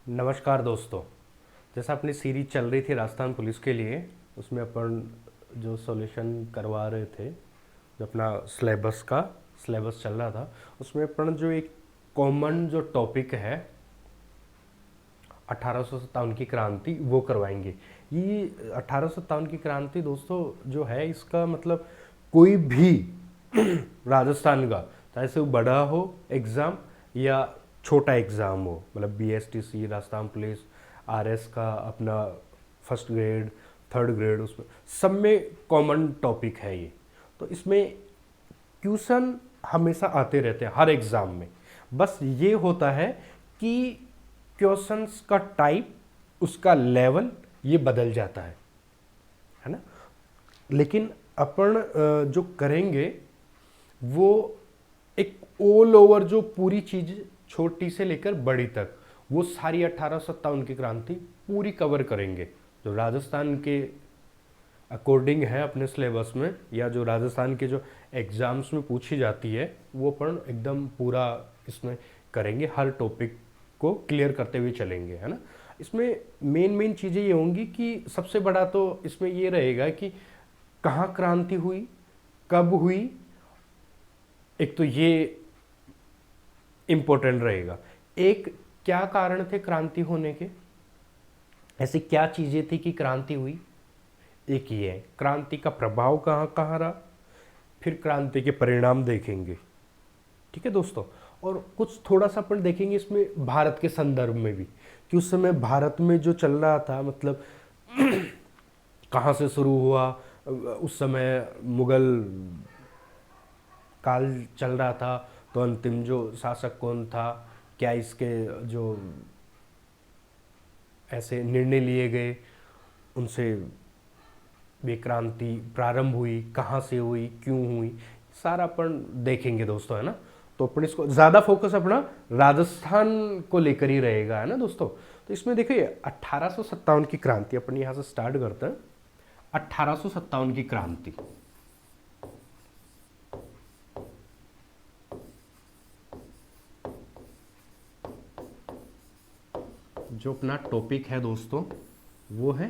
नमस्कार दोस्तों। जैसा अपनी सीरीज चल रही थी राजस्थान पुलिस के लिए, उसमें अपन जो सॉल्यूशन करवा रहे थे, जो अपना सिलेबस चल रहा था, उसमें अपन जो एक कॉमन जो टॉपिक है 1857 की क्रांति वो करवाएंगे। ये 1857 की क्रांति दोस्तों जो है, इसका मतलब कोई भी राजस्थान का, चाहे से वो बड़ा हो एग्ज़ाम या छोटा एग्ज़ाम हो, मतलब बीएसटीसी राजस्थान पुलिस, आरएस का अपना फर्स्ट ग्रेड, थर्ड ग्रेड, उसमें सब में कॉमन टॉपिक है ये। तो इसमें क्वेश्चन हमेशा आते रहते हैं हर एग्ज़ाम में। बस ये होता है कि क्वेश्चंस का टाइप, उसका लेवल ये बदल जाता है ना। लेकिन अपन जो करेंगे वो एक ऑल ओवर जो पूरी चीज़, छोटी से लेकर बड़ी तक, वो सारी 1857 की क्रांति पूरी कवर करेंगे। जो राजस्थान के अकॉर्डिंग है अपने सिलेबस में, या जो राजस्थान के जो एग्ज़ाम्स में पूछी जाती है, वो अपन एकदम पूरा इसमें करेंगे। हर टॉपिक को क्लियर करते हुए चलेंगे, है ना। इसमें मेन चीज़ें ये होंगी कि सबसे बड़ा तो इसमें ये रहेगा कि कहाँ क्रांति हुई, कब हुई, एक तो ये इम्पोर्टेंट रहेगा। एक, क्या कारण थे क्रांति होने के, ऐसी क्या चीज़ें थी कि क्रांति हुई। एक ये है क्रांति का प्रभाव कहाँ कहाँ रहा, फिर क्रांति के परिणाम देखेंगे। ठीक है दोस्तों। और कुछ थोड़ा सा अपन देखेंगे इसमें भारत के संदर्भ में भी, कि उस समय भारत में जो चल रहा था, मतलब कहाँ से शुरू हुआ, उस समय मुगल काल चल रहा था, तो अंतिम जो शासक कौन था, क्या इसके जो ऐसे निर्णय लिए गए, उनसे वे क्रांति प्रारंभ हुई, कहाँ से हुई, क्यों हुई, सारा अपन देखेंगे दोस्तों, है ना। तो अपन इसको ज़्यादा फोकस अपना राजस्थान को लेकर ही रहेगा, है ना दोस्तों। तो इसमें देखिए 1857 की क्रांति, अपन यहाँ से स्टार्ट करते हैं। 1857 की क्रांति, जो अपना टॉपिक है दोस्तों, वो है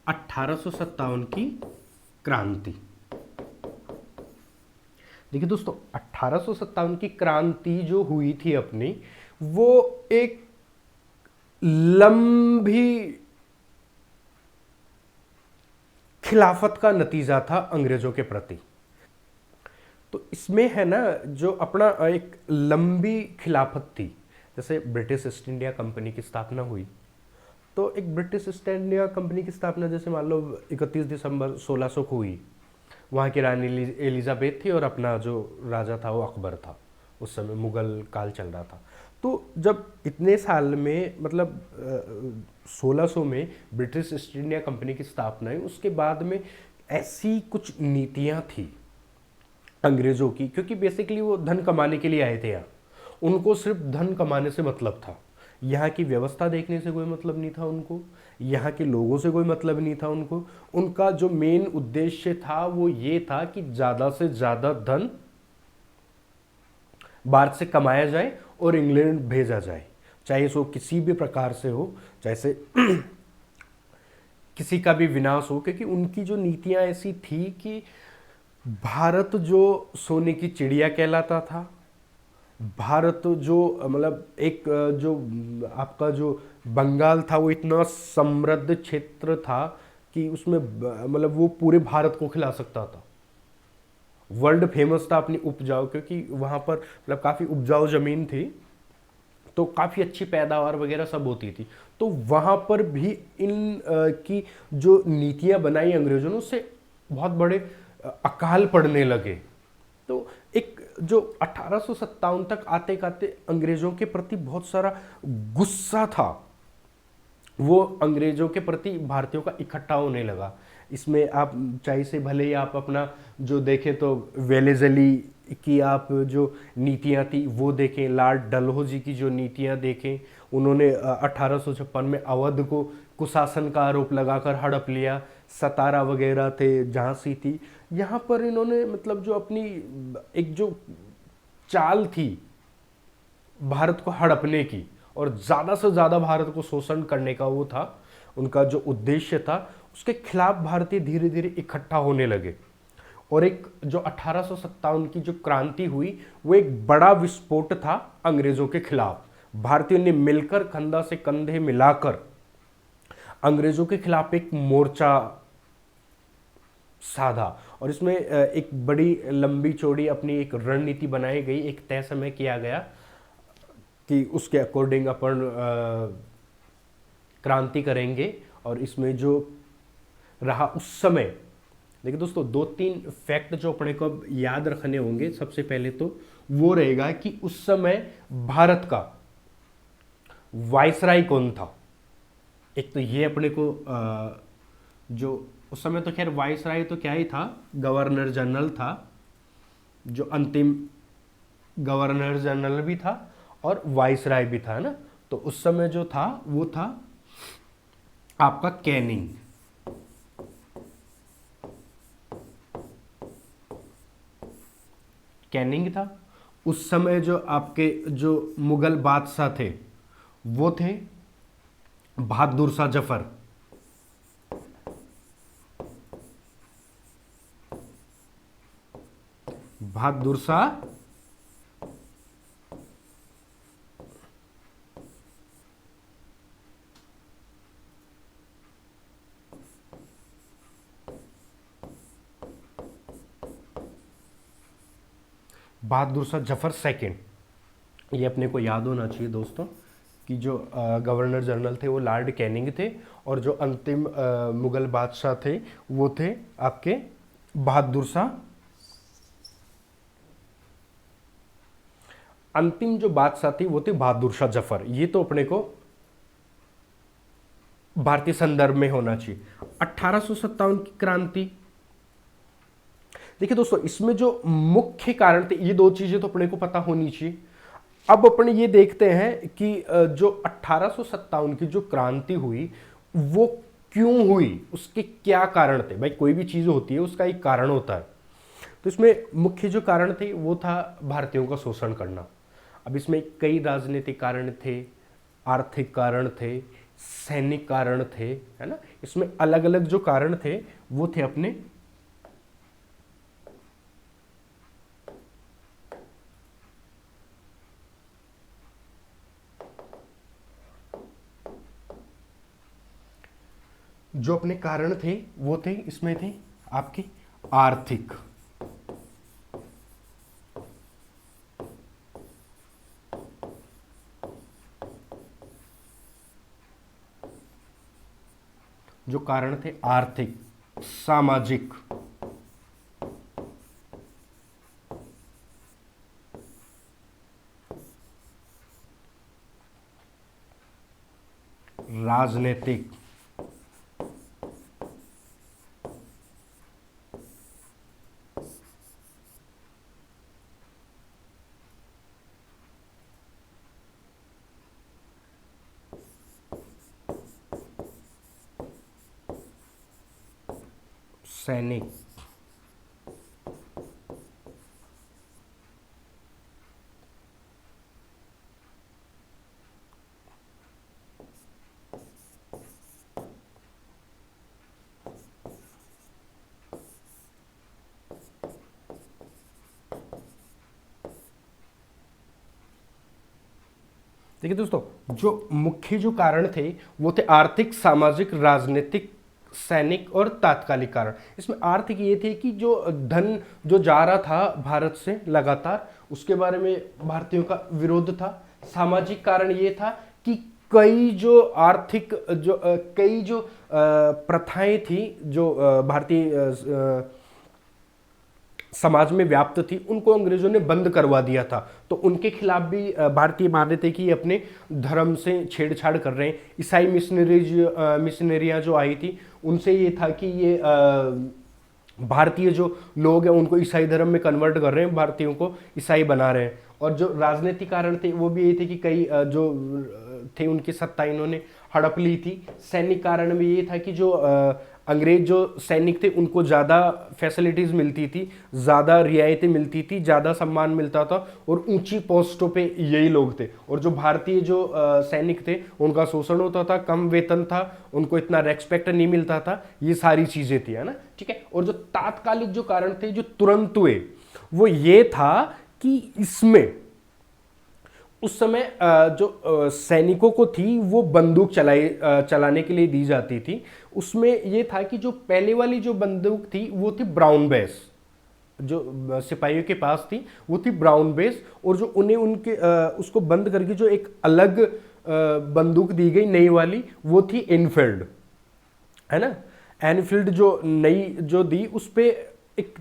1857 की क्रांति। देखिए दोस्तों, 1857 की क्रांति जो हुई थी अपनी, वो एक लंबी खिलाफत का नतीजा था अंग्रेजों के प्रति। तो इसमें है ना, जो अपना एक लंबी खिलाफत थी। जैसे ब्रिटिश ईस्ट इंडिया कंपनी की स्थापना हुई, तो एक ब्रिटिश ईस्ट इंडिया कंपनी की स्थापना जैसे मान लो 31 दिसंबर 1600 को हुई। वहाँ की रानी एलिजाबेथ थी और अपना जो राजा था वो अकबर था। उस समय मुगल काल चल रहा था। तो जब इतने साल में, मतलब 1600 में ब्रिटिश ईस्ट इंडिया कंपनी की स्थापना हुई, उसके बाद में ऐसी कुछ नीतियाँ थी अंग्रेज़ों की, क्योंकि बेसिकली वो धन कमाने के लिए आए थे यहाँ। उनको सिर्फ धन कमाने से मतलब था। यहाँ की व्यवस्था देखने से कोई मतलब नहीं था उनको, यहाँ के लोगों से कोई मतलब नहीं था उनको। उनका जो मेन उद्देश्य था वो ये था कि ज़्यादा से ज़्यादा धन भारत से कमाया जाए और इंग्लैंड भेजा जाए, चाहे इसको किसी भी प्रकार से हो, चाहे से किसी का भी विनाश हो। क्योंकि उनकी जो नीतियाँ ऐसी थी कि भारत जो सोने की चिड़िया कहलाता था, भारत जो मतलब एक जो आपका जो बंगाल था, वो इतना समृद्ध क्षेत्र था कि उसमें मतलब वो पूरे भारत को खिला सकता था। वर्ल्ड फेमस था अपनी उपजाऊ, क्योंकि वहाँ पर मतलब काफ़ी उपजाऊ ज़मीन थी, तो काफ़ी अच्छी पैदावार वगैरह सब होती थी। तो वहाँ पर भी इन की जो नीतियाँ बनाई अंग्रेजों ने, उससे बहुत बड़े अकाल पड़ने लगे। तो एक जो 1857 तक आते आते अंग्रेजों के प्रति बहुत सारा गुस्सा था, वो अंग्रेजों के प्रति भारतीयों का इकट्ठा होने लगा। इसमें आप चाहे से भले ही आप अपना जो देखें तो वेलेजली की आप जो नीतियां थी वो देखें, लॉर्ड डलहौजी की जो नीतियां देखें, उन्होंने 1856 में अवध को कुशासन का आरोप लगाकर हड़प लिया। सतारा वगैरह थे, झांसी थी, यहाँ पर इन्होंने मतलब जो अपनी एक जो चाल थी भारत को हड़पने की, और ज़्यादा से ज़्यादा भारत को शोषण करने का वो था, उनका जो उद्देश्य था, उसके खिलाफ भारतीय धीरे धीरे इकट्ठा होने लगे। और एक जो 1857 की जो क्रांति हुई वो एक बड़ा विस्फोट था अंग्रेजों के खिलाफ। भारतीयों ने मिलकर कंधा से कंधे मिलाकर अंग्रेजों के खिलाफ एक मोर्चा साधा, और इसमें एक बड़ी लंबी चौड़ी अपनी एक रणनीति बनाई गई, एक तय समय किया गया कि उसके अकॉर्डिंग अपन क्रांति करेंगे। और इसमें जो रहा उस समय, देखिए दोस्तों, 2-3 फैक्ट जो अपने को अब याद रखने होंगे। सबसे पहले तो वो रहेगा कि उस समय भारत का वायसराय कौन था। एक तो ये अपने को जो उस समय तो खैर वायसराय तो क्या ही था, गवर्नर जनरल था, जो अंतिम गवर्नर जनरल भी था और वायसराय भी था ना। तो उस समय जो था वो था आपका कैनिंग। कैनिंग था। उस समय जो आपके जो मुगल बादशाह थे वो थे बहादुर शाह जफर। बहादुर शाह बहादुर शाह जफर सेकंड। ये अपने को याद होना चाहिए दोस्तों कि जो गवर्नर जनरल थे वो लॉर्ड कैनिंग थे, और जो अंतिम मुगल बादशाह थे वो थे आपके बहादुर शाह। अंतिम जो बादशाह थी वो थे बहादुर शाह जफर। ये तो अपने को भारतीय संदर्भ में होना चाहिए। 1857 की क्रांति, देखिए दोस्तों, इसमें जो मुख्य कारण थे, ये दो चीजें तो अपने को पता होनी चाहिए। अब अपने ये देखते हैं कि जो 1857 की जो क्रांति हुई वो क्यों हुई, उसके क्या कारण थे। भाई कोई भी चीज होती है उसका एक कारण होता है। तो इसमें मुख्य जो कारण थे वो था भारतीयों का शोषण करना। अब इसमें कई राजनीतिक कारण थे, आर्थिक कारण थे, सैनिक कारण थे, है ना। इसमें अलग अलग जो कारण थे वो थे अपने जो अपने कारण थे वो थे, इसमें थे आपके आर्थिक, जो कारण थे आर्थिक, सामाजिक, राजनीतिक, सैनिक। देखिए दोस्तों, जो मुख्य जो कारण थे वो थे आर्थिक, सामाजिक, राजनीतिक, सैनिक और तात्कालिक कारण। इसमें आर्थिक ये थे कि जो धन जो जा रहा था भारत से लगातार, उसके बारे में भारतीयों का विरोध था। सामाजिक कारण ये था कि कई जो आर्थिक जो कई जो प्रथाएं थी जो भारतीय समाज में व्याप्त थी, उनको अंग्रेजों ने बंद करवा दिया था। तो उनके खिलाफ भी भारतीय मानते थे कि ये अपने धर्म से छेड़छाड़ कर रहे हैं। ईसाई मिशनरियाँ जो आई थी उनसे ये था कि ये भारतीय जो लोग हैं उनको ईसाई धर्म में कन्वर्ट कर रहे हैं, भारतीयों को ईसाई बना रहे हैं। और जो राजनीतिक कारण थे वो भी ये थे कि कई जो थे उनकी सत्ता इन्होंने हड़प ली थी। सैनिक कारण में ये था कि जो अंग्रेज जो सैनिक थे उनको ज़्यादा फैसिलिटीज़ मिलती थी, ज़्यादा रियायतें मिलती थी, ज़्यादा सम्मान मिलता था, और ऊंची पोस्टों पे यही लोग थे। और जो भारतीय जो सैनिक थे उनका शोषण होता था, कम वेतन था, उनको इतना रेस्पेक्ट नहीं मिलता था, ये सारी चीज़ें थी, है ना, ठीक है। और जो तात्कालिक जो कारण थे जो तुरंत हुए वो ये था कि इसमें उस समय जो सैनिकों को थी वो बंदूक चलाने के लिए दी जाती थी। उसमें ये था कि जो पहले वाली जो बंदूक थी वो थी ब्राउन बेस, जो सिपाहियों के पास थी वो थी ब्राउन बेस, और जो उन्हें उनके उसको बंद करके जो एक अलग बंदूक दी गई नई वाली वो थी एनफील्ड, है ना। एनफील्ड जो नई जो दी उस पे एक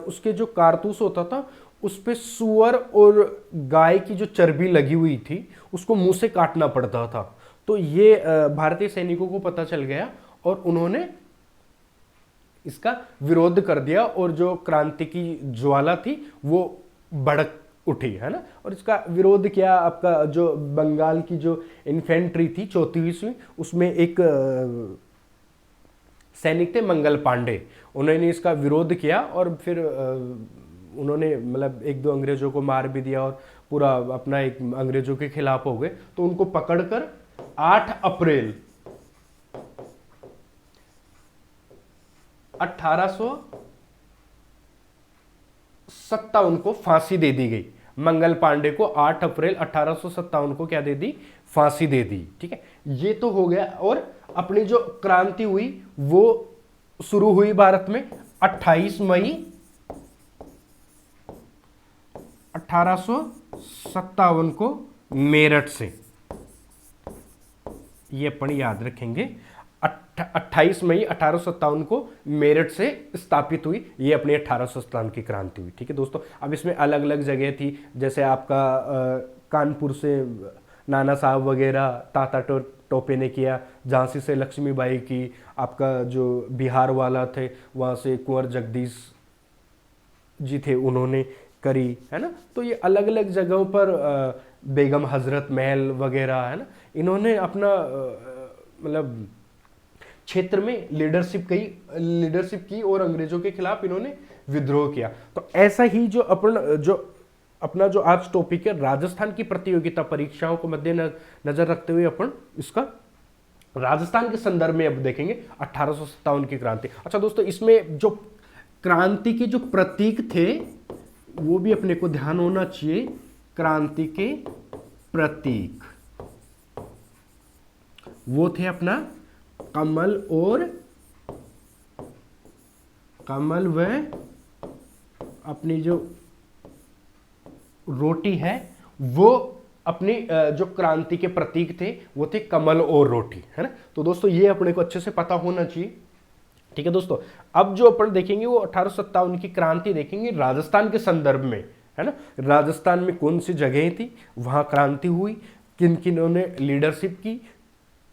उसके जो कारतूस होता था उस पे सुअर और गाय की जो चर्बी लगी हुई थी उसको मुंह से काटना पड़ता था। तो ये भारतीय सैनिकों को पता चल गया और उन्होंने इसका विरोध कर दिया, और जो क्रांति की ज्वाला थी वो भड़क उठी, है ना। और इसका विरोध किया आपका जो बंगाल की जो इन्फेंट्री थी 34वीं, उसमें एक सैनिक थे मंगल पांडे, उन्होंने इसका विरोध किया और फिर उन्होंने मतलब एक दो अंग्रेजों को मार भी दिया और पूरा अपना एक अंग्रेजों के खिलाफ हो गए। तो उनको पकड़कर 8 अप्रैल 1857 को फांसी दे दी गई। मंगल पांडे को 8 अप्रैल 1857 को क्या दे दी, फांसी दे दी, ठीक है। ये तो हो गया। और अपनी जो क्रांति हुई वो शुरू हुई भारत में 28 मई 1857 को मेरठ से, ये अपन याद रखेंगे। 28 मई 1857 को मेरठ से स्थापित हुई ये अपनी 1857 की क्रांति हुई, ठीक है दोस्तों। अब इसमें अलग अलग जगह थी, जैसे आपका कानपुर से नाना साहब वगैरह, ताता टोपे ने किया, झांसी से लक्ष्मीबाई की, आपका जो बिहार वाला थे वहाँ से कुंवर जगदीश जी थे उन्होंने करी, है ना। तो ये अलग अलग जगहों पर बेगम हजरत महल वगैरह, है ना, इन्होंने अपना मतलब क्षेत्र में लीडरशिप की और अंग्रेजों के खिलाफ इन्होंने विद्रोह किया। तो ऐसा ही जो अपना जो आज टॉपिक है राजस्थान की प्रतियोगिता परीक्षाओं को मद्देनजर रखते हुए अपन इसका राजस्थान के संदर्भ में अब देखेंगे 1857 की क्रांति। अच्छा दोस्तों, इसमें जो क्रांति के जो प्रतीक थे वो भी अपने को ध्यान होना चाहिए। क्रांति के प्रतीक वो थे अपना कमल व अपनी जो रोटी है वो अपनी जो क्रांति के प्रतीक थे वो थे कमल और रोटी, है ना। तो दोस्तों ये अपने को अच्छे से पता होना चाहिए, ठीक है दोस्तों। अब जो अपन देखेंगे वो 1857 की क्रांति देखेंगे राजस्थान के संदर्भ में, है ना। राजस्थान में कौन सी जगह थी, वहां क्रांति हुई, किन किनों ने लीडरशिप की,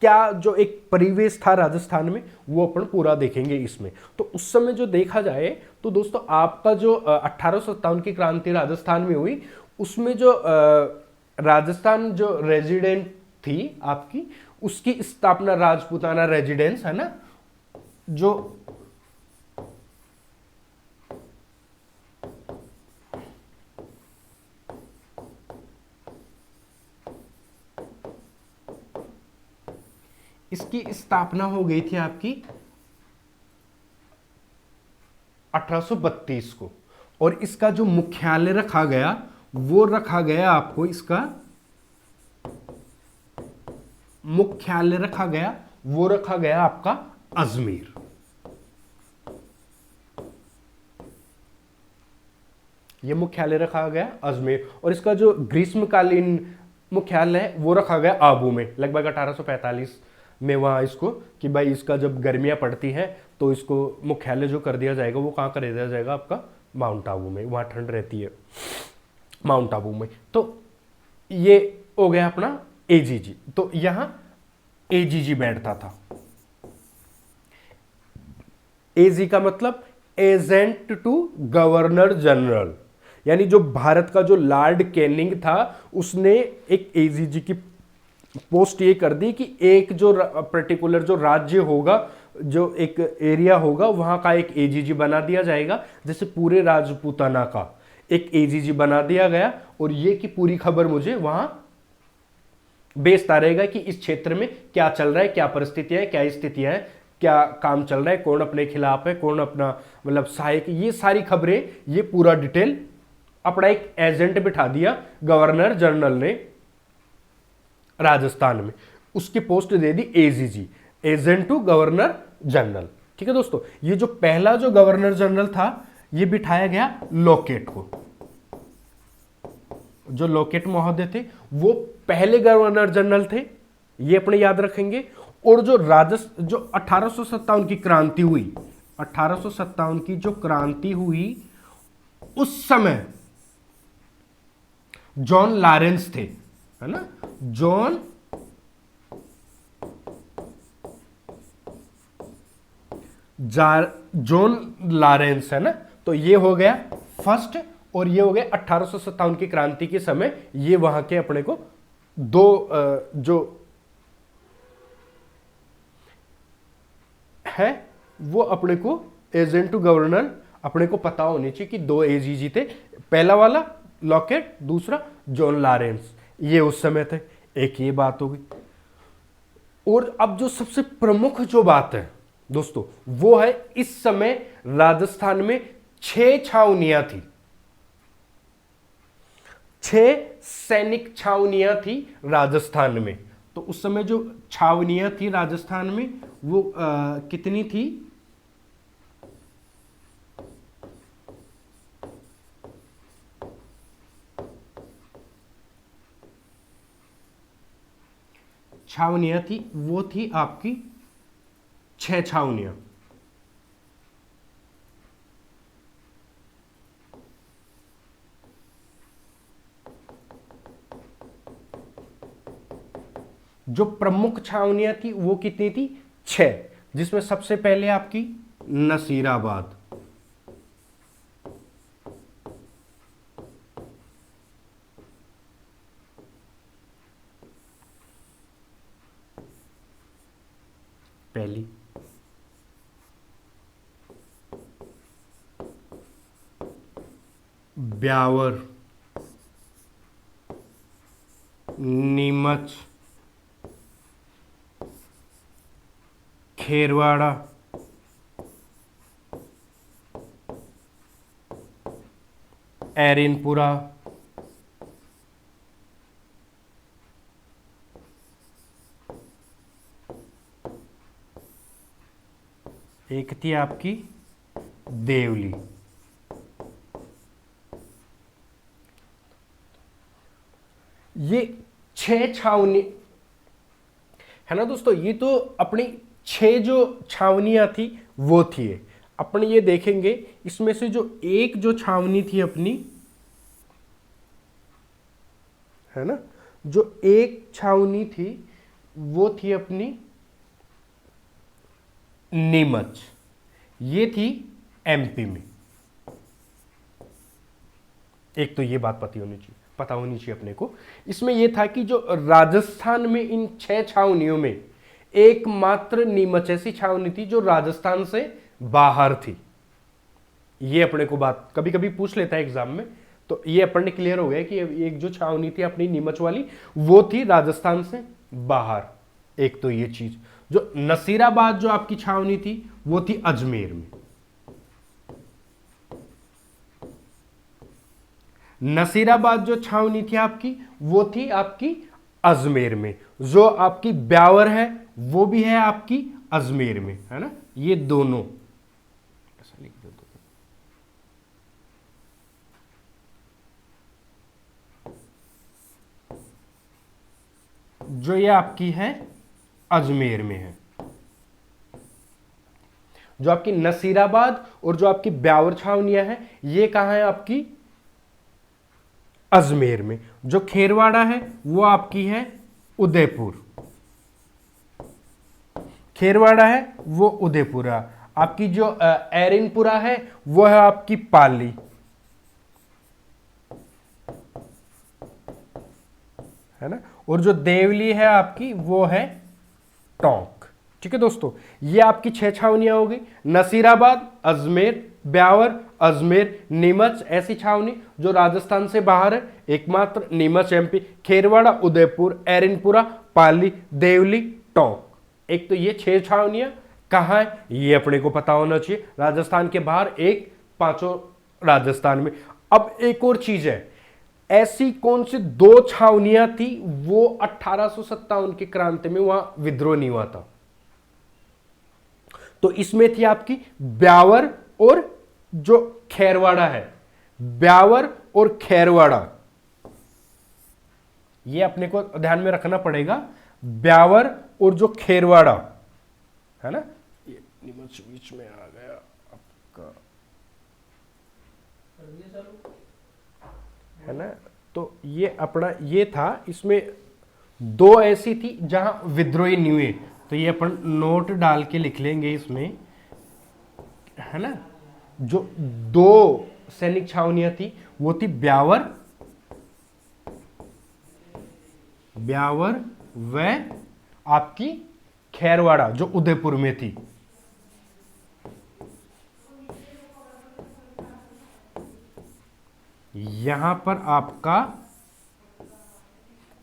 क्या जो एक परिवेश था राजस्थान में वो अपन पूरा देखेंगे इसमें। तो उस समय जो देखा जाए तो दोस्तों आपका जो 1857 की क्रांति राजस्थान में हुई उसमें जो राजस्थान जो रेजिडेंट थी आपकी, उसकी स्थापना राजपूताना रेजिडेंस, है ना, जो इसकी स्थापना हो गई थी आपकी 1832 को, और इसका जो मुख्यालय रखा गया वो रखा गया आपको, इसका मुख्यालय रखा गया वो रखा गया आपका अजमेर। ये मुख्यालय रखा गया अजमेर, और इसका जो ग्रीष्मकालीन मुख्यालय है वो रखा गया आबू में, लगभग 1845 में वहाँ इसको कि भाई इसका जब गर्मियाँ पड़ती हैं तो इसको मुख्यालय जो कर दिया जाएगा वो कहाँ कर दिया जाएगा, आपका माउंट आबू में, वहाँ ठंड रहती है माउंट आबू में। तो ये हो गया अपना एजीजी। तो यहाँ एजीजी बैठता था। एजी का मतलब एजेंट टू गवर्नर जनरल, यानी जो भारत का जो लॉर्ड कैनिंग था उसने एक एजीजी की पोस्ट ये कर दी कि एक जो पर्टिकुलर जो राज्य होगा जो एक एरिया होगा वहां का एक एजीजी बना दिया जाएगा, जैसे पूरे राजपूताना का एक एजीजी बना दिया गया, और ये की पूरी खबर मुझे वहां बेचता रहेगा कि इस क्षेत्र में क्या चल रहा है, क्या परिस्थितियां है, क्या स्थितियां है, क्या काम चल रहा है, कौन अपने खिलाफ है, कौन अपना मतलब सहायक, ये सारी खबरें, ये पूरा डिटेल अपना एक एजेंट बिठा दिया गवर्नर जनरल ने राजस्थान में, उसकी पोस्ट दे दी AGG, agent to governor general. ठीक है दोस्तों, ये जो पहला जो गवर्नर जनरल था ये बिठाया गया लोकेट को। जो लोकेट महोदय थे वो पहले गवर्नर जनरल थे, ये अपने याद रखेंगे। और जो जो 1857 की क्रांति हुई, 1857 की जो क्रांति हुई उस समय जॉन लॉरेंस थे, है ना, जॉन लॉरेंस, है ना। तो ये हो गया फर्स्ट, और ये हो गया 1857 की क्रांति के समय, ये वहां के अपने को दो जो है वो अपने को एजेंट टू गवर्नर अपने को पता होनी चाहिए कि दो एजीजी थे, पहला वाला लॉकेट, दूसरा जॉन लॉरेंस, ये उस समय थे। एक ये बात हो गई। और अब जो सबसे प्रमुख जो बात है दोस्तों वो है, इस समय राजस्थान में 6 छावनियां थी, 6 सैनिक छावनियां थी राजस्थान में। तो उस समय जो छावनियां थी राजस्थान में वो कितनी थी? छावनियां थी वो थी आपकी 6 छावनियां। जो प्रमुख छावनियां थी वो कितनी थी? 6, जिसमें सबसे पहले आपकी नसीराबाद, पहली, ब्यावर, नीमच, खेरवाड़ा, एरिनपुरा, एक थी आपकी देवली। ये 6 छावनी है ना दोस्तों, ये तो अपनी 6 जो छावनियां थी वो थी। अपन ये देखेंगे इसमें से जो एक जो छावनी थी अपनी, है ना, जो एक छावनी थी वो थी अपनी नीमच, ये थी एमपी में। एक तो ये बात पता होनी चाहिए अपने को। इसमें यह था कि जो राजस्थान में इन 6 छावनियों में एकमात्र नीमच ऐसी छावनी थी जो राजस्थान से बाहर थी। ये अपने को बात कभी कभी पूछ लेता है एग्जाम में, तो ये अपन ने क्लियर हो गया कि एक जो छावनी थी अपनी नीमच वाली वो थी राजस्थान से बाहर। एक तो ये चीज, जो नसीराबाद जो आपकी छावनी थी वो थी अजमेर में। नसीराबाद जो छावनी थी आपकी वो थी आपकी अजमेर में। जो आपकी ब्यावर है वो भी है आपकी अजमेर में, है ना। ये दोनों ऐसा लिख दो। जो ये आपकी है अजमेर में है। जो आपकी नसीराबाद और जो आपकी ब्यावर छावनियां हैं ये कहां है? आपकी अजमेर में। जो खेरवाड़ा है वो आपकी है उदयपुर। खेरवाड़ा है वो उदयपुर है। आपकी जो एरिनपुरा है वो है आपकी पाली, है ना। और जो देवली है आपकी वो है टोंक। ठीक है दोस्तों, ये आपकी 6 छावनियां हो गई। नसीराबाद, अजमेर, ब्यावर, अजमेर, नीमच, ऐसी छावनी जो राजस्थान से बाहर है, एकमात्र नीमच एमपी, खेरवाड़ा, उदयपुर, एरनपुरा, पाली, देवली, टोंक। एक तो ये 6 छावनियां कहाँ है ये अपने को पता होना चाहिए, राजस्थान के बाहर, एक पांचों राजस्थान में। अब एक और चीज है, ऐसी कौन सी 2 छावनियां थी वो 1857 की क्रांति में वहां विद्रोह नहीं हुआ था? तो इसमें थी आपकी ब्यावर और जो खेरवाड़ा है, ब्यावर और खेरवाड़ा, ये अपने को ध्यान में रखना पड़ेगा। ब्यावर और जो खेरवाड़ा है ना, ये नीमच बीच में आ गया आपका, है ना, तो ये अपना ये था। इसमें 2 ऐसी थी जहां विद्रोही नहीं हुए, तो ये अपन नोट डाल के लिख लेंगे इसमें, है ना। जो 2 सैनिक छावनियां थी वो थी ब्यावर व आपकी खेरवाड़ा जो उदयपुर में थी। यहां पर आपका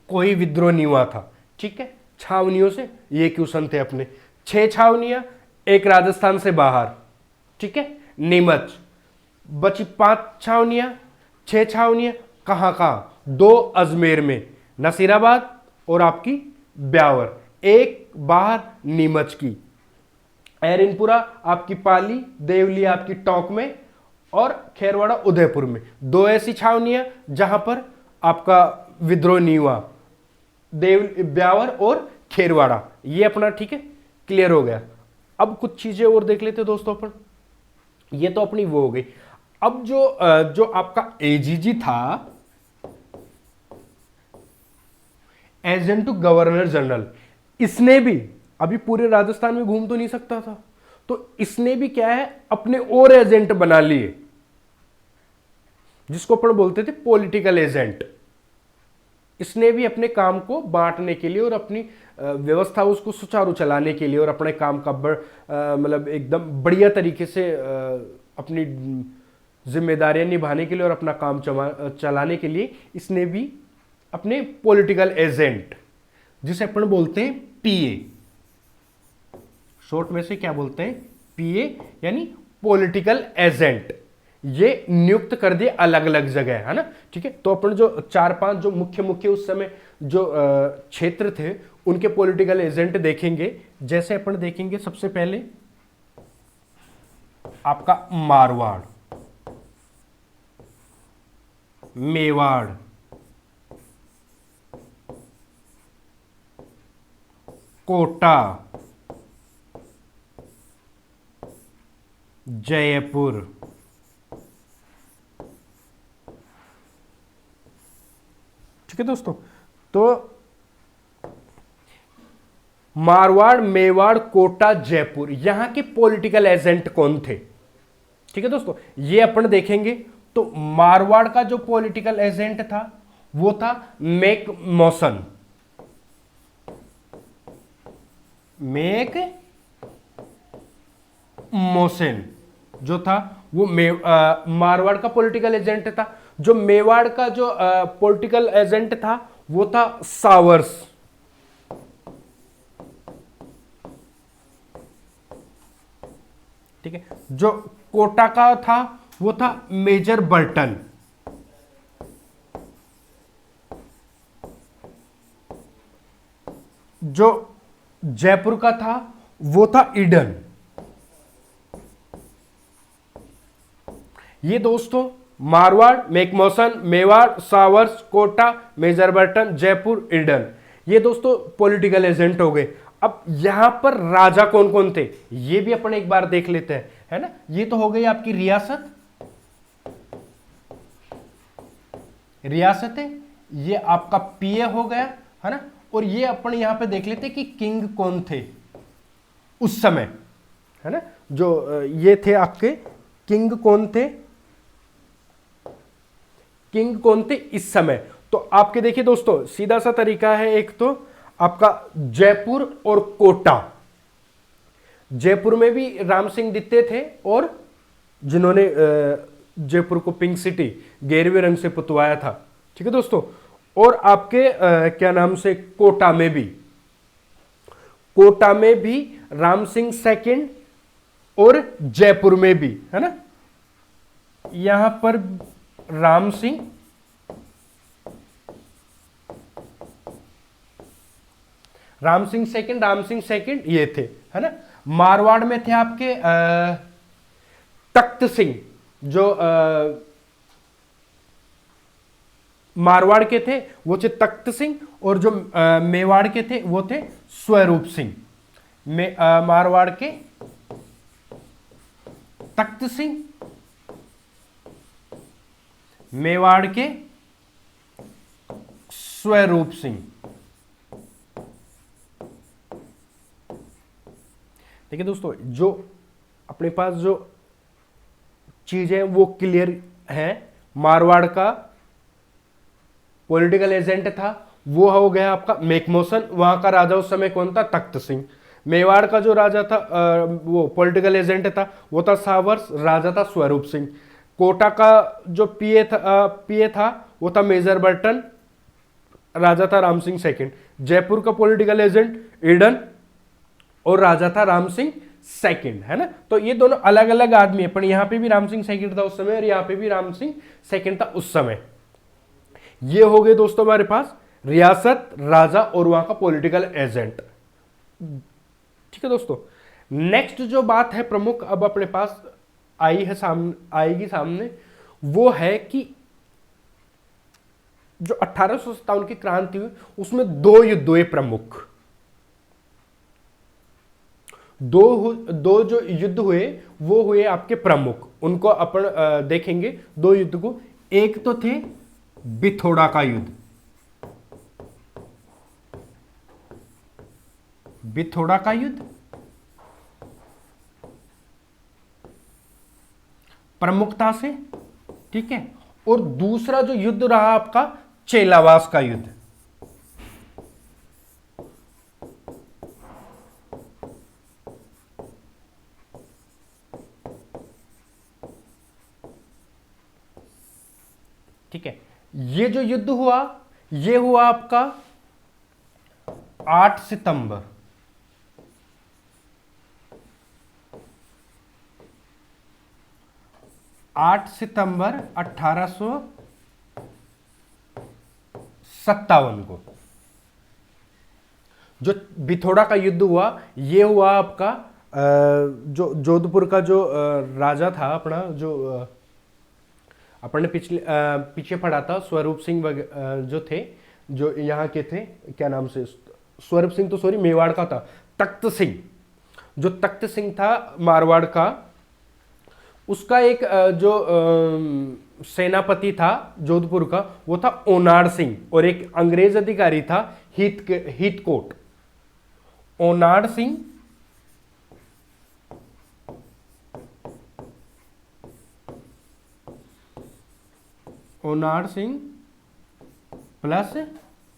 कोई विद्रोह नहीं हुआ था, ठीक है। छावनियों से ये क्वेश्चन थे अपने, 6 छावनियां, एक राजस्थान से बाहर, ठीक है, नीमच। बची 5 छावनियां, 6 छावनियां कहां कहां? 2 अजमेर में, नसीराबाद और आपकी ब्यावर, एक बाहर नीमच की, एरनपुरा आपकी पाली, देवली आपकी टोंक में, और खेरवाड़ा उदयपुर में। 2 ऐसी छावनियां जहां पर आपका विद्रोह नहीं हुआ, ब्यावर और खेरवाड़ा, ये अपना ठीक है, क्लियर हो गया। अब कुछ चीजें और देख लेते दोस्तों अपन, ये तो अपनी वो हो गई। अब जो आपका एजीजी था, एजेंट टू गवर्नर जनरल, इसने भी अभी पूरे राजस्थान में घूम तो नहीं सकता था, तो इसने भी क्या है अपने और एजेंट बना लिए, जिसको अपन बोलते थे पॉलिटिकल एजेंट। इसने भी अपने काम को बांटने के लिए और अपनी व्यवस्था उसको सुचारू चलाने के लिए और अपने काम का मतलब एकदम बढ़िया तरीके से अपनी जिम्मेदारियां निभाने के लिए और अपना काम चलाने के लिए इसने भी अपने पॉलिटिकल एजेंट, जिसे अपन बोलते हैं पीए, शॉर्ट में से क्या बोलते हैं, पीए, यानी पॉलिटिकल एजेंट, ये नियुक्त कर दिए अलग अलग जगह, है ना, ठीक है। तो अपन जो 4-5 जो मुख्य उस समय जो क्षेत्र थे उनके पॉलिटिकल एजेंट देखेंगे। जैसे अपन देखेंगे सबसे पहले आपका मारवाड़, मेवाड़, कोटा, जयपुर, ठीक है दोस्तों। तो मारवाड़, मेवाड़, कोटा, जयपुर, यहां के पॉलिटिकल एजेंट कौन थे, ठीक है दोस्तों, ये अपन देखेंगे। तो मारवाड़ का जो पॉलिटिकल एजेंट था वो था मेक मौसन, मेक मोसेन जो था वो मारवाड़ का पॉलिटिकल एजेंट था। जो मेवाड़ का जो पॉलिटिकल एजेंट था वो था सावर्स, ठीक है। जो कोटा का था वो था मेजर बर्टन, जो जयपुर का था वो था ईडन। ये दोस्तों मारवाड़, मेकमोसन, Mewar, Showers, Kota, Major Burton, Jaipur, Eden, ये दोस्तों पॉलिटिकल एजेंट हो गए। अब यहां पर राजा कौन कौन थे ये भी अपन एक बार देख लेते हैं, है ना। ये तो हो गई आपकी रियासत, रियासत है, ये आपका पीए हो गया, है ना। और ये अपन यहां पे देख लेते हैं कि किंग कौन थे उस समय, है ना। जो ये थे आपके किंग कौन थे, किंग कौन थे इस समय। तो आपके देखिए दोस्तों सीधा सा तरीका है, एक तो आपका जयपुर और कोटा, जयपुर में भी राम सिंह दित्ते थे, और जिन्होंने जयपुर को पिंक सिटी गेरवे रंग से पुतवाया था। ठीक है दोस्तों। और आपके क्या नाम से कोटा में भी राम सिंह सेकंड, और जयपुर में भी, है ना, यहां पर राम सिंह सेकंड ये थे, है ना। मारवाड़ में थे आपके तख्त सिंह, जो मारवाड़ के थे वो थे तख्त सिंह, और जो मेवाड़ के थे वो थे स्वरूप सिंह। मारवाड़ के तख्त सिंह, मेवाड़ के स्वरूप सिंह। देखिए दोस्तों, जो अपने पास जो चीजें वो क्लियर है। मारवाड़ का पॉलिटिकल एजेंट था वो हो गया आपका मेकमोसन, वहां का राजा उस समय कौन था? तख्त सिंह। मेवाड़ का जो राजा था वो पॉलिटिकल एजेंट था वो था सावर्स, राजा था स्वरूप सिंह। कोटा का जो पीए था वो था मेजर बर्टन, राजा था राम सिंह सेकंड। जयपुर का पॉलिटिकल एजेंट ईडन, और राजा था राम सिंह सेकंड, है ना। तो ये दोनों अलग अलग आदमी है, पर यहां पे भी राम सिंह सेकंड था उस समय, और यहां पे भी राम सिंह सेकंड था उस समय। ये हो गए दोस्तों हमारे पास रियासत, राजा और वहां का पॉलिटिकल एजेंट। ठीक है दोस्तों। नेक्स्ट जो बात है प्रमुख अब अपने पास आएगी सामने, वो है कि जो 1857 की क्रांति हुई उसमें दो युद्ध हुए प्रमुख। दो जो युद्ध हुए वो हुए आपके प्रमुख, उनको अपन देखेंगे दो युद्ध को। एक तो थे बिथोड़ा का युद्ध, बिथोड़ा का युद्ध प्रमुखता से, ठीक है। और दूसरा जो युद्ध रहा आपका चेलावास का युद्ध। ठीक है, ये जो युद्ध हुआ ये हुआ आपका 8 सितंबर 1857 को। जो बिथोड़ा का युद्ध हुआ ये हुआ आपका जो जोधपुर का जो राजा था अपना, जो अपन ने पीछे पढ़ा था, स्वरूप सिंह जो थे, जो यहाँ के थे, क्या नाम से, स्वरूप सिंह तो सॉरी मेवाड़ का था, तख्त सिंह। जो तख्त सिंह था मारवाड़ का, उसका एक जो सेनापति था जोधपुर का वो था ओनाड सिंह, और एक अंग्रेज अधिकारी था हीथकोट। ओनाड सिंह प्लस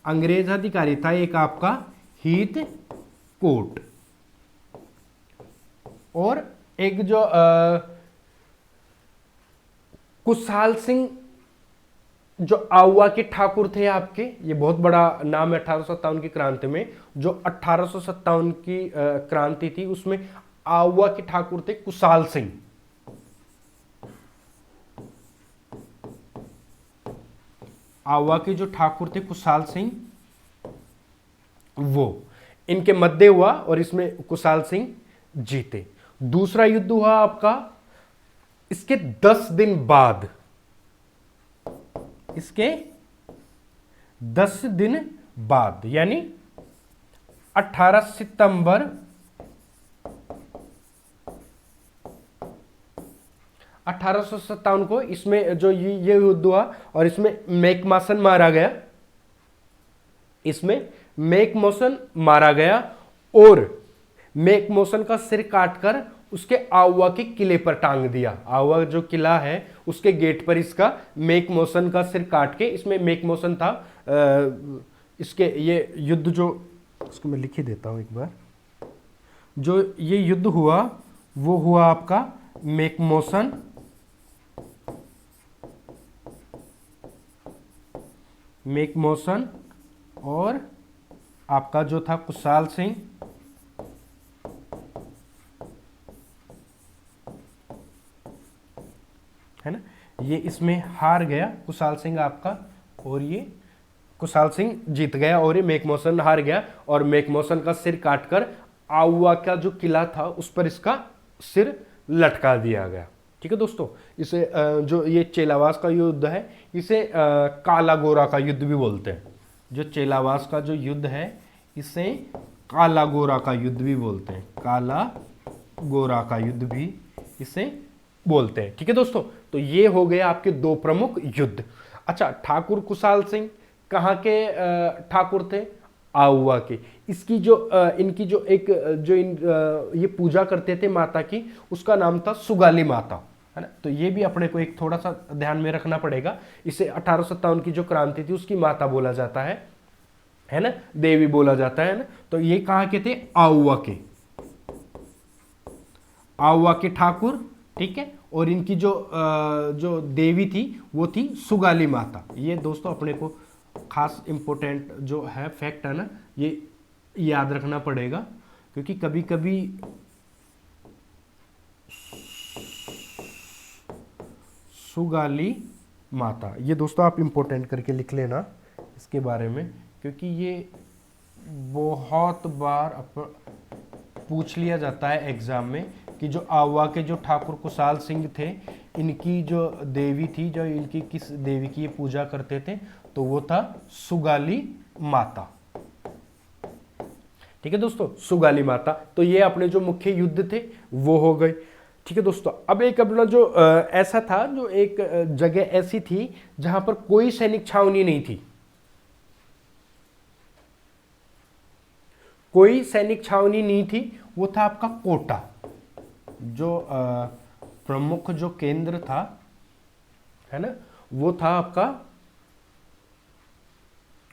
अंग्रेज अधिकारी था एक आपका हीथकोट, और एक जो कुशाल सिंह जो आउवा के ठाकुर थे आपके, ये बहुत बड़ा नाम है 1857 की क्रांति में। जो 1857 की क्रांति थी उसमें आउवा के ठाकुर थे कुशाल सिंह। आउवा के जो ठाकुर थे कुशाल सिंह, वो इनके मध्य हुआ और इसमें कुशाल सिंह जीते। दूसरा युद्ध हुआ आपका इसके 10 दिन बाद, इसके 10 दिन बाद यानी 18 सितंबर 1857 को इसमें जो ये युद्ध हुआ, और इसमें मैकमॉसन मारा गया। इसमें मैकमॉसन मारा गया और मैकमॉसन का सिर काटकर उसके आउवा के किले पर टांग दिया। आउवा जो किला है उसके गेट पर इसका मैकमॉसन का सिर काट के, इसमें मैकमॉसन था इसके ये युद्ध जो, इसको मैं लिख ही देता हूं एक बार। जो ये युद्ध हुआ वो हुआ आपका मैकमोहन और आपका जो था कुशाल सिंह, है ना, ये इसमें हार गया कुशाल सिंह आपका, और ये कुशाल सिंह जीत गया और ये मैकमोहन हार गया, और मैकमोहन का सिर काटकर आउवा का जो किला था उस पर इसका सिर लटका दिया गया। ठीक है दोस्तों, इसे जो ये चेलावास का युद्ध है इसे काला गोरा का युद्ध भी बोलते हैं। जो चेलावास का जो युद्ध है इसे काला गोरा का युद्ध भी बोलते हैं, काला गोरा का युद्ध भी इसे बोलते हैं। ठीक है दोस्तों, तो ये हो गए आपके दो प्रमुख युद्ध। अच्छा, ठाकुर कुशाल सिंह कहाँ के ठाकुर थे? आउवा के। इसकी जो इनकी जो एक जो ये पूजा करते थे माता की, उसका नाम था सुगाली माता, है ना। तो ये भी अपने को एक थोड़ा सा ध्यान में रखना पड़ेगा। इसे 1857 की जो क्रांति थी उसकी माता बोला जाता है ना, देवी बोला जाता है ना। तो ये कहाँ के थे? आउवा के, आउवा के ठाकुर। ठीक है, और इनकी जो देवी थी वो थी सुगाली माता। ये दोस्तों अपने को खास इंपॉर्टेंट जो है फैक्ट है ना, ये याद रखना पड़ेगा, क्योंकि कभी कभी सुगाली माता, ये दोस्तों आप इंपॉर्टेंट करके लिख लेना इसके बारे में, क्योंकि ये बहुत बार पूछ लिया जाता है एग्जाम में कि जो आवा के जो ठाकुर कुशाल सिंह थे, इनकी जो देवी थी, जो इनकी किस देवी की ये पूजा करते थे, तो वो था सुगाली माता। ठीक है दोस्तों, सुगाली माता। तो ये अपने जो मुख्य युद्ध थे वो हो गए। ठीक है दोस्तों, अब एक अपना जो ऐसा था, जो एक जगह ऐसी थी जहां पर कोई सैनिक छावनी नहीं थी, कोई सैनिक छावनी नहीं थी, वो था आपका कोटा। जो प्रमुख जो केंद्र था, है ना, वो था आपका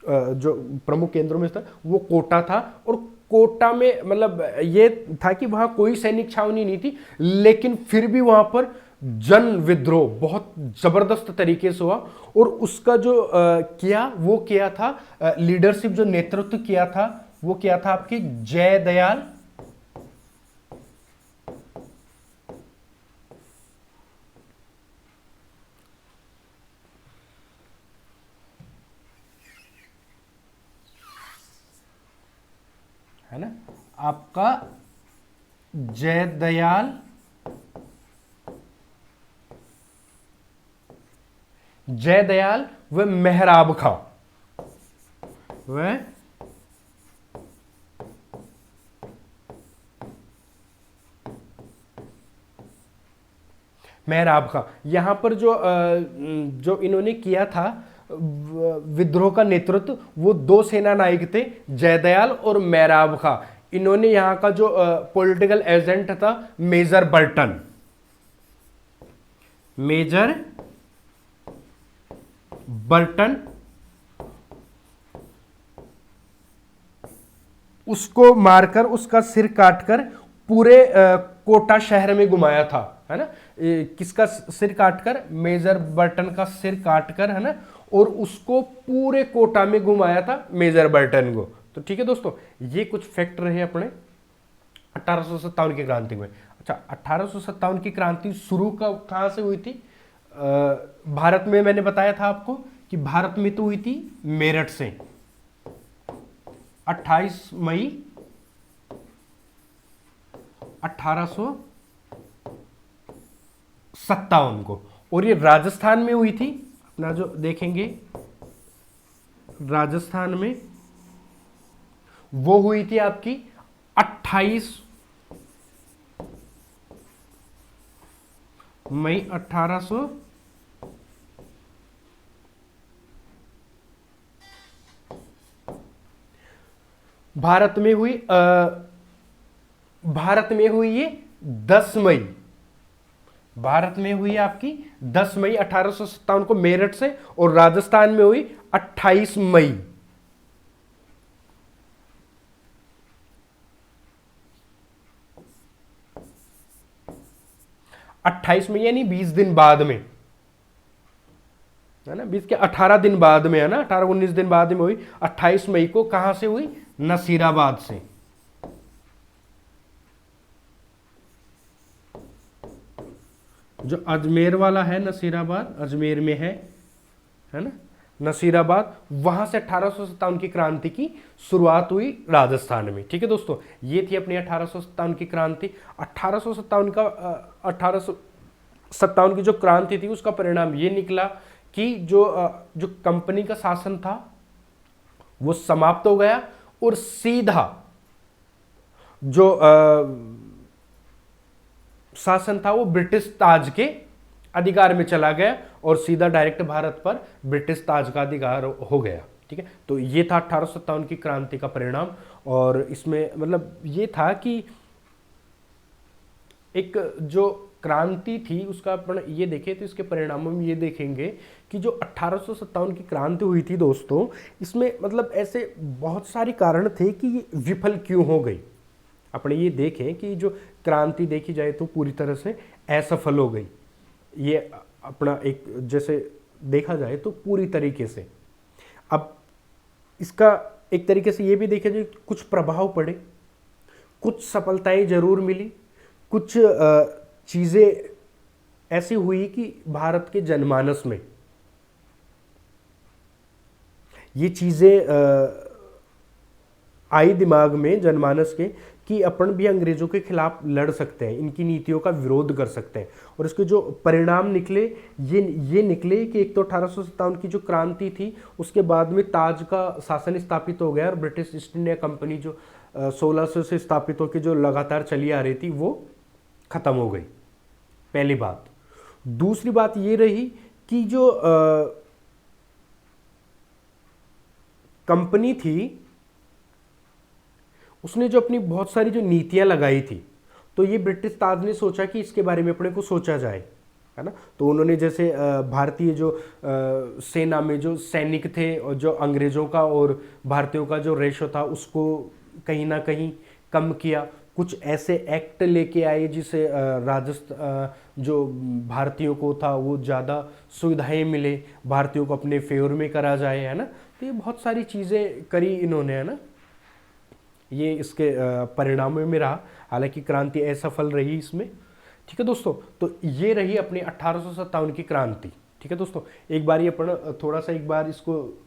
जो प्रमुख केंद्रों में था वो कोटा था। और कोटा में मतलब ये था कि वहां कोई सैनिक छावनी नहीं थी, लेकिन फिर भी वहां पर जन विद्रोह बहुत जबरदस्त तरीके से हुआ। और उसका जो वो किया था लीडरशिप, जो नेतृत्व किया था वो किया था आपकी जयदयाल है ना, आपका जयदयाल व मेहराब खां, मेहराब खां। यहां पर जो इन्होंने किया था विद्रोह का नेतृत्व, वो दो सेना नायक थे, जयदयाल और मेहराब खां। इन्होंने यहां का जो पॉलिटिकल एजेंट था मेजर बर्टन, मेजर बर्टन, उसको मारकर उसका सिर काटकर पूरे कोटा शहर में घुमाया था, है ना। किसका सिर काटकर? मेजर बर्टन का सिर काटकर, है ना, और उसको पूरे कोटा में घुमाया था मेजर बर्टन को। तो ठीक है दोस्तों, ये कुछ फैक्ट रहे अपने 1857 की क्रांति में। अच्छा, 1857 की क्रांति शुरू कहां से हुई थी? भारत में मैंने बताया था आपको कि भारत में तो हुई थी मेरठ से 28 मई 1857 को। और ये राजस्थान में हुई थी, अपना जो देखेंगे राजस्थान में वो हुई थी आपकी 28 मई 1800 भारत में हुई ये 10 मई, भारत में हुई आपकी 10 मई 1857 को मेरठ से, और राजस्थान में हुई 28 मई। 28 में यानी 20 दिन बाद में, है ना, 20 के 18 दिन बाद में, है ना, 18-19 दिन बाद में हुई। 28 मई को कहां से हुई? नसीराबाद से। जो अजमेर वाला है नसीराबाद, अजमेर में है ना नसीराबाद, वहां से 1857 की क्रांति की शुरुआत हुई राजस्थान में। ठीक है दोस्तों, ये थी अपनी 1857 की क्रांति। 1857 की जो क्रांति थी उसका परिणाम ये निकला कि जो कंपनी का शासन था वो समाप्त हो गया, और सीधा जो शासन था वो ब्रिटिश ताज के अधिकार में चला गया, और सीधा डायरेक्ट भारत पर ब्रिटिश ताज का अधिकार हो गया। ठीक है, तो ये था 1857 की क्रांति का परिणाम। और इसमें मतलब ये था कि एक जो क्रांति थी उसका अपन ये देखें तो इसके परिणामों में ये देखेंगे कि जो 1857 की क्रांति हुई थी दोस्तों, इसमें मतलब ऐसे बहुत सारे कारण थे कि ये विफल क्यों हो गई। अपने ये देखें कि जो क्रांति देखी जाए तो पूरी तरह से असफल हो गई। ये अपना एक जैसे देखा जाए तो पूरी तरीके से। अब इसका एक तरीके से ये भी देखा जाए कुछ प्रभाव पड़े, कुछ सफलताएं जरूर मिली, कुछ चीज़ें ऐसी हुई कि भारत के जनमानस में ये चीज़ें आई दिमाग में जनमानस के कि अपन भी अंग्रेजों के खिलाफ लड़ सकते हैं, इनकी नीतियों का विरोध कर सकते हैं। और इसके जो परिणाम निकले ये निकले कि एक तो 1857 की जो क्रांति थी उसके बाद में ताज का शासन स्थापित हो गया, और ब्रिटिश ईस्ट इंडिया कंपनी जो 1600 से स्थापित होकर जो लगातार चली आ रही थी वो खत्म हो गई, पहली बात। दूसरी बात ये रही कि जो कंपनी थी उसने जो अपनी बहुत सारी जो नीतियां लगाई थी, तो ये ब्रिटिश ताज ने सोचा कि इसके बारे में अपने को सोचा जाए, है ना। तो उन्होंने जैसे भारतीय जो सेना में जो सैनिक थे और जो अंग्रेजों का और भारतीयों का जो रेशो था उसको कहीं ना कहीं कम किया। कुछ ऐसे एक्ट लेके आए जिससे राजस्थान जो भारतीयों को था वो ज़्यादा सुविधाएं मिले, भारतीयों को अपने फेवर में करा जाए, है ना। तो ये बहुत सारी चीज़ें करी इन्होंने, है ना। ये इसके परिणामों में रहा, हालांकि क्रांति असफल रही इसमें। ठीक है दोस्तों, तो ये रही अपनी 1857 की क्रांति। ठीक है दोस्तों, एक बार ये अपन थोड़ा सा एक बार इसको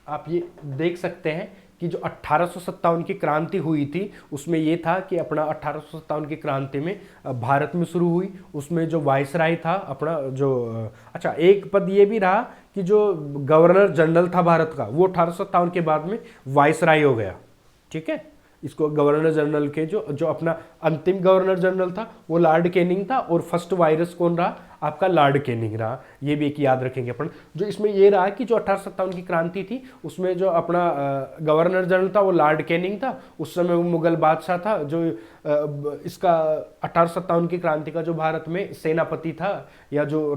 आप ये देख सकते हैं कि जो 1857 की क्रांति हुई थी उसमें ये था कि अपना 1857 की क्रांति में भारत में शुरू हुई। उसमें जो वायसराय था अपना जो अच्छा एक पद ये भी रहा कि जो गवर्नर जनरल था भारत का वो 1857 के बाद में वायसराय हो गया। ठीक है, इसको गवर्नर जनरल के जो अपना अंतिम गवर्नर जनरल था वो लॉर्ड कैनिंग था, और फर्स्ट वायरस कौन रहा? आपका लॉर्ड कैनिंग रहा। ये भी एक याद रखेंगे अपन। जो इसमें ये रहा कि जो 1857 की क्रांति थी उसमें जो अपना गवर्नर जनरल था वो लॉर्ड कैनिंग था। उस समय वो मुगल बादशाह था। जो इसका 1857 की क्रांति का जो भारत में सेनापति था या जो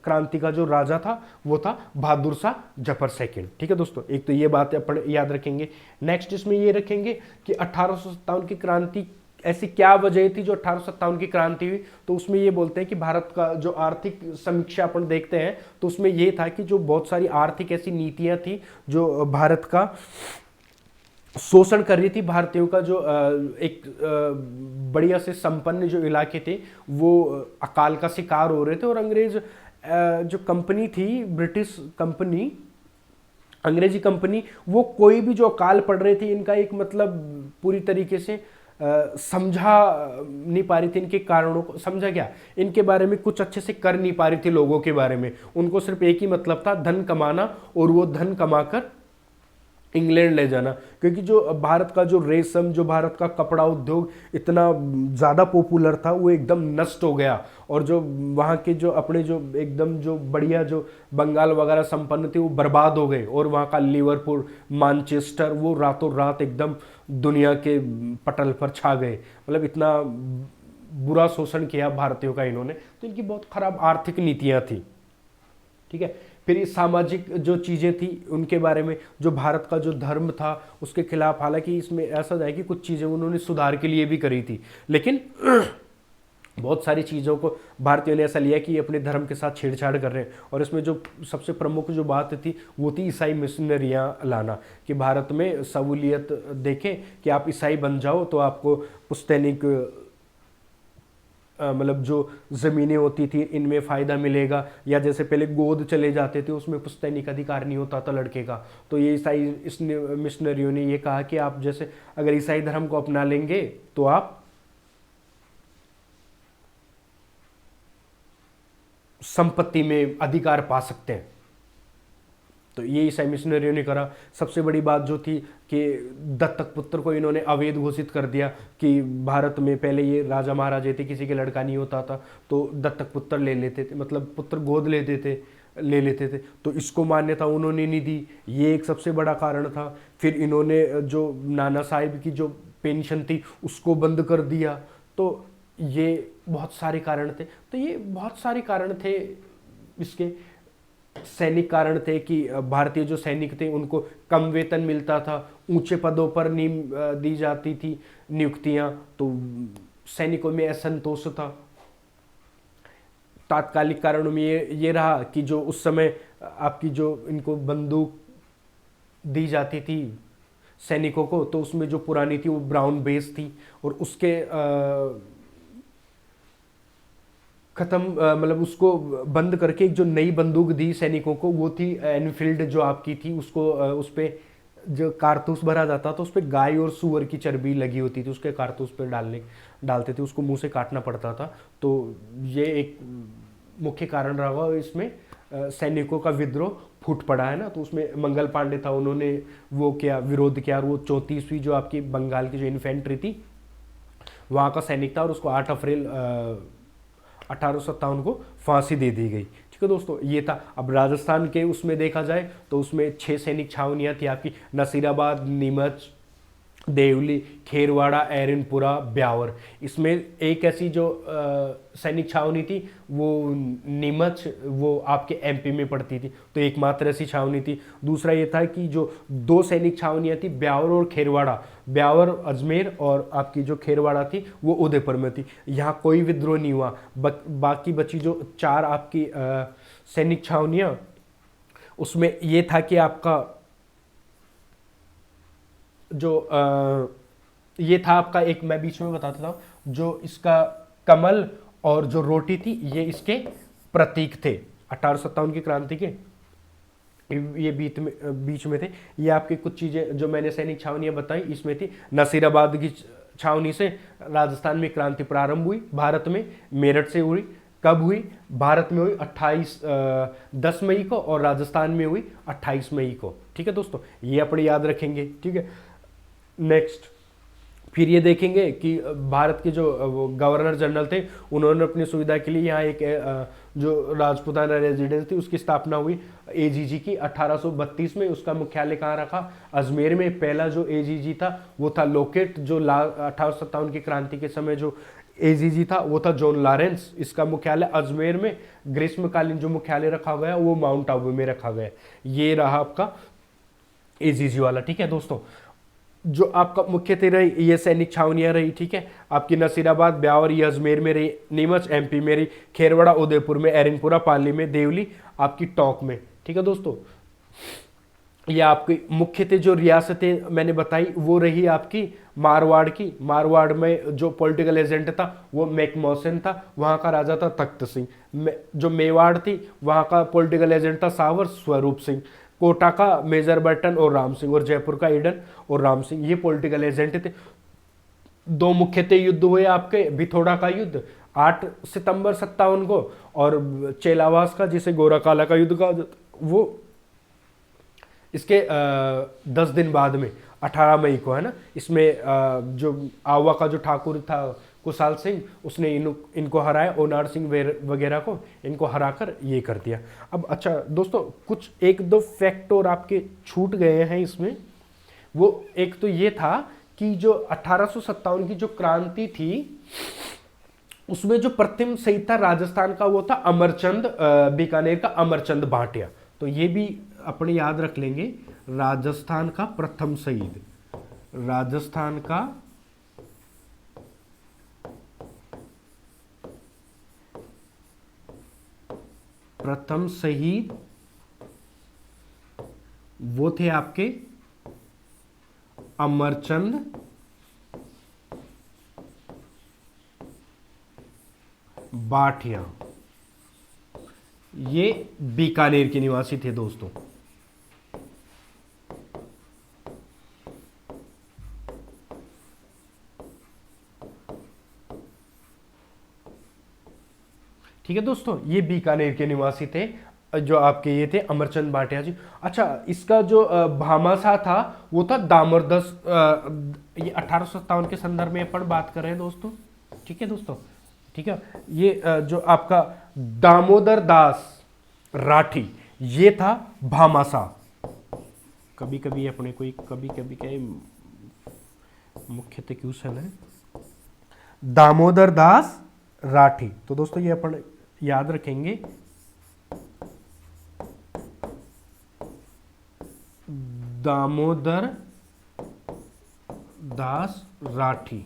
क्रांति का जो राजा था वो था बहादुर शाह जफर सेकंड। ठीक है दोस्तों, एक तो ये बात अपन याद रखेंगे। नेक्स्ट इसमें ये रखेंगे कि 1857 की क्रांति ऐसी क्या वजह थी जो 1857 की क्रांति हुई। तो उसमें ये बोलते हैं कि भारत का जो आर्थिक समीक्षा अपन देखते हैं तो उसमें ये था कि जो बहुत सारी आर्थिक ऐसी नीतियां थी जो भारत का शोषण कर रही थी। भारतीयों का जो एक बढ़िया से संपन्न जो इलाके थे वो अकाल का शिकार हो रहे थे, और अंग्रेज जो कंपनी थी, ब्रिटिश कंपनी, अंग्रेजी कंपनी, वो कोई भी जो अकाल पड़ रहे थे इनका एक मतलब पूरी तरीके से समझा नहीं पा रही थी। इनके कारणों को समझा क्या, इनके बारे में कुछ अच्छे से कर नहीं पा रही थी लोगों के बारे में। उनको सिर्फ एक ही मतलब था, धन कमाना, और वो धन कमाकर इंग्लैंड ले जाना। क्योंकि जो भारत का जो रेशम, जो भारत का कपड़ा उद्योग इतना ज़्यादा पॉपुलर था वो एकदम नष्ट हो गया, और जो वहाँ के जो अपने जो एकदम जो बढ़िया जो बंगाल वगैरह संपन्न थे वो बर्बाद हो गए, और वहाँ का लिवरपूल, मैनचेस्टर वो रातों रात एकदम दुनिया के पटल पर छा गए। मतलब इतना बुरा शोषण किया भारतीयों का इन्होंने। तो इनकी बहुत खराब आर्थिक नीतियाँ थी। ठीक है, फिर इस सामाजिक जो चीज़ें थी उनके बारे में, जो भारत का जो धर्म था उसके खिलाफ, हालांकि इसमें ऐसा है कि कुछ चीज़ें उन्होंने सुधार के लिए भी करी थी, लेकिन बहुत सारी चीज़ों को भारतीयों ने ऐसा लिया कि ये अपने धर्म के साथ छेड़छाड़ कर रहे हैं। और इसमें जो सबसे प्रमुख जो बात थी वो थी ईसाई मिशनरियाँ लाना, कि भारत में सहूलियत देखें कि आप ईसाई बन जाओ तो आपको पुस्तैनिक मतलब जो ज़मीनें होती थी इनमें फ़ायदा मिलेगा, या जैसे पहले गोद चले जाते थे उसमें पुस्तैनिक अधिकार नहीं होता था लड़के का। तो ये ईसाई मिशनरियों ने ये कहा कि आप जैसे अगर ईसाई धर्म को अपना लेंगे तो आप संपत्ति में अधिकार पा सकते हैं। तो ये ईसाई मिशनरियों ने करा। सबसे बड़ी बात जो थी कि दत्तक पुत्र को इन्होंने अवैध घोषित कर दिया, कि भारत में पहले ये राजा महाराजे थे, किसी के लड़का नहीं होता था तो दत्तक पुत्र ले लेते थे, मतलब पुत्र गोद ले लेते थे, तो इसको मान्यता उन्होंने नहीं दी। ये एक सबसे बड़ा कारण था। फिर इन्होंने जो नाना साहिब की जो पेंशन थी उसको बंद कर दिया। तो ये बहुत सारे कारण थे। तो ये बहुत सारे कारण थे। इसके सैनिक कारण थे कि भारतीय जो सैनिक थे उनको कम वेतन मिलता था, ऊंचे पदों पर नहीं दी जाती थी नियुक्तियां, तो सैनिकों में असंतोष था। तात्कालिक कारणों में ये रहा कि जो उस समय आपकी जो इनको बंदूक दी जाती थी सैनिकों को, तो उसमें जो पुरानी थी वो ब्राउन बेस थी, और उसके खत्म मतलब उसको बंद करके एक जो नई बंदूक दी सैनिकों को वो थी एनफील्ड जो आपकी थी। उसको उस पर जो कारतूस भरा जाता था उस पर गाय और सूअर की चर्बी लगी होती थी, उसके कारतूस पर डालते थे, उसको मुंह से काटना पड़ता था। तो ये एक मुख्य कारण रहा इसमें सैनिकों का विद्रोह फूट पड़ा है ना। तो उसमें मंगल पांडे था, उन्होंने वो क्या विरोध किया, और वो 34वीं जो आपकी बंगाल की जो इन्फेंट्री थी वहाँ का सैनिक था, और उसको 8 अप्रैल 1857 को फांसी दे दी गई। ठीक है दोस्तों, ये था। अब राजस्थान के उसमें देखा जाए तो उसमें 6 सैनिक छावनियाँ थी आपकी, नसीराबाद, नीमच, देवली, खेरवाड़ा, एरनपुरा, ब्यावर। इसमें एक ऐसी जो सैनिक छावनी थी वो नीमच, वो आपके एमपी में पड़ती थी, तो एकमात्र ऐसी छावनी थी। दूसरा ये था कि जो 2 सैनिक छावनियाँ थी ब्यावर और खेरवाड़ा, ब्यावर अजमेर और आपकी जो खेरवाड़ा थी वो उदयपुर में थी। यहाँ कोई विद्रोह नहीं हुआ। बाकी बची जो 4 आपकी सैनिक छावनियाँ, उसमें ये था कि आपका जो ये था आपका एक, मैं बीच में बताता था, जो इसका कमल और जो रोटी थी ये इसके प्रतीक थे 1857 की क्रांति के। ये बीच में थे। ये आपकी कुछ चीज़ें जो मैंने सैनिक छावनियाँ बताई इसमें थी। नसीराबाद की छावनी से राजस्थान में क्रांति प्रारंभ हुई, भारत में मेरठ से हुई। कब हुई? भारत में हुई 10 मई को, और राजस्थान में हुई 28 मई को। ठीक है दोस्तों, ये अपने याद रखेंगे। ठीक है, नेक्स्ट फिर ये देखेंगे कि भारत के जो वो गवर्नर जनरल थे उन्होंने अपनी सुविधा के लिए यहाँ एक जो राजपुताना रेजिडेंस थी उसकी स्थापना हुई एजीजी की 1832 में। उसका मुख्यालय कहाँ रखा? अजमेर में। पहला जो एजीजी था वो था लोकेट, जो 1857 की क्रांति के समय जो एजीजी था वो था जॉन लॉरेंस। इसका मुख्यालय अजमेर में। ग्रीष्मकालीन जो मुख्यालय रखा गया वो माउंट आबू में रखा गया। ये रहा आपका एजीजी वाला। ठीक है दोस्तों, जो आपका मुख्यतः रही ये सैनिक छावनियाँ रही। ठीक है, आपकी नसीराबाद, ब्यावर ये अजमेर में रही, नीमच एमपी में रही, खेरवाड़ा उदयपुर में, एरनपुरा पाली में, देवली आपकी टोंक में। ठीक है दोस्तों, ये आपकी मुख्यतः जो रियासतें मैंने बताई वो रही आपकी मारवाड़ की। मारवाड़ में जो पॉलिटिकल एजेंट था वो मैकमोहसन था, वहाँ का राजा था तख्त सिंह। जो मेवाड़ थी वहाँ का पॉलिटिकल एजेंट था सावर स्वरूप सिंह। कोटा का मेजर बर्टन और राम सिंह, और जयपुर का ईडन और राम सिंह, ये पॉलिटिकल एजेंट थे। 2 मुख्यतः युद्ध हुए आपके। भिथोड़ा का युद्ध 8 सितंबर 57 को, और चेलावास का जिसे गोराकाला का युद्ध कहा जाता वो इसके 10 दिन बाद में 18 मई को, है ना। इसमें जो आवा का जो ठाकुर था कुशाल सिंह, उसने इनको हराया, ओनार सिंह वगैरह को इनको हराकर ये कर दिया। अब अच्छा दोस्तों, कुछ 1-2 फैक्ट और आपके छूट गए हैं इसमें। वो एक तो ये था कि जो 1857 की जो क्रांति थी उसमें जो प्रथम शहीद था राजस्थान का वो था अमरचंद, बीकानेर का अमरचंद भाटिया। तो ये भी अपने याद रख लेंगे। राजस्थान का प्रथम शहीद, राजस्थान का प्रथम शहीद वो थे आपके अमरचंद बाठिया। ये बीकानेर के निवासी थे दोस्तों। ठीक है दोस्तों, ये बीकानेर के निवासी थे जो आपके ये थे अमरचंद बाटिया जी। अच्छा, इसका जो भामाशाह था वो था दामोदर ये 1857 के संदर्भ में अपन बात कर रहे हैं दोस्तों। ठीक है दोस्तों, ठीक है। ये जो आपका दामोदर दास राठी ये था भामाशाह। कभी कभी अपने कोई कभी कभी क्या मुख्यतः क्वेश्चन है दामोदर दास राठी। तो दोस्तों ये अपन याद रखेंगे, दामोदर दास राठी।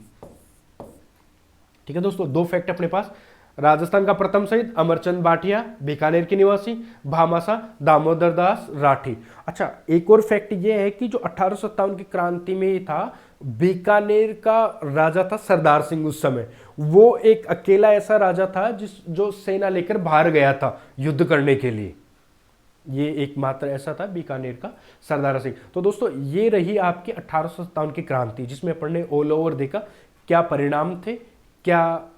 ठीक है दोस्तों, दो फैक्ट अपने पास। राजस्थान का प्रथम शहीद अमरचंद बाटिया बीकानेर के निवासी, भामाशाह दामोदर दास राठी। अच्छा, एक और फैक्ट ये है कि जो 1857 की क्रांति में था, बीकानेर का राजा था सरदार सिंह उस समय। वो एक अकेला ऐसा राजा था जो सेना लेकर बाहर गया था युद्ध करने के लिए। ये एकमात्र ऐसा था बीकानेर का सरदार सिंह। तो दोस्तों ये रही आपकी 1857 की क्रांति, जिसमें अपन ने ऑल ओवर देखा क्या परिणाम थे, क्या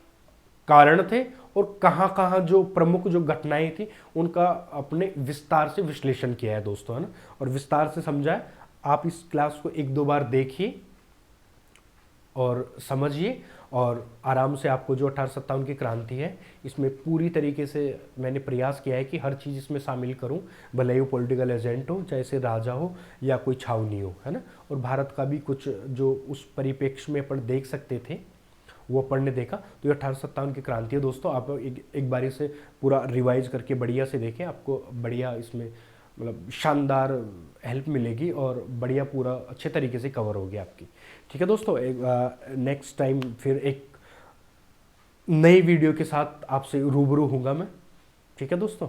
कारण थे, और कहाँ कहाँ जो प्रमुख जो घटनाएं थी उनका अपने विस्तार से विश्लेषण किया है दोस्तों, है ना, और विस्तार से समझा है। आप इस क्लास को एक दो बार देखिए और समझिए, और आराम से आपको जो 1857 की क्रांति है इसमें पूरी तरीके से मैंने प्रयास किया है कि हर चीज़ इसमें शामिल करूं, भले ही वो पॉलिटिकल एजेंट हो, चाहे से राजा हो या कोई छावनी हो, है ना। और भारत का भी कुछ जो उस परिप्रेक्ष्य में अपन देख सकते थे वो अपन ने देखा। तो ये 1857 की क्रांति है दोस्तों। आप एक बारी से पूरा रिवाइज करके बढ़िया से देखें, आपको बढ़िया इसमें मतलब शानदार हेल्प मिलेगी और बढ़िया पूरा अच्छे तरीके से कवर होगी आपकी। ठीक है दोस्तों, नेक्स्ट टाइम फिर एक नई वीडियो के साथ आपसे रूबरू हूँगा मैं। ठीक है दोस्तों।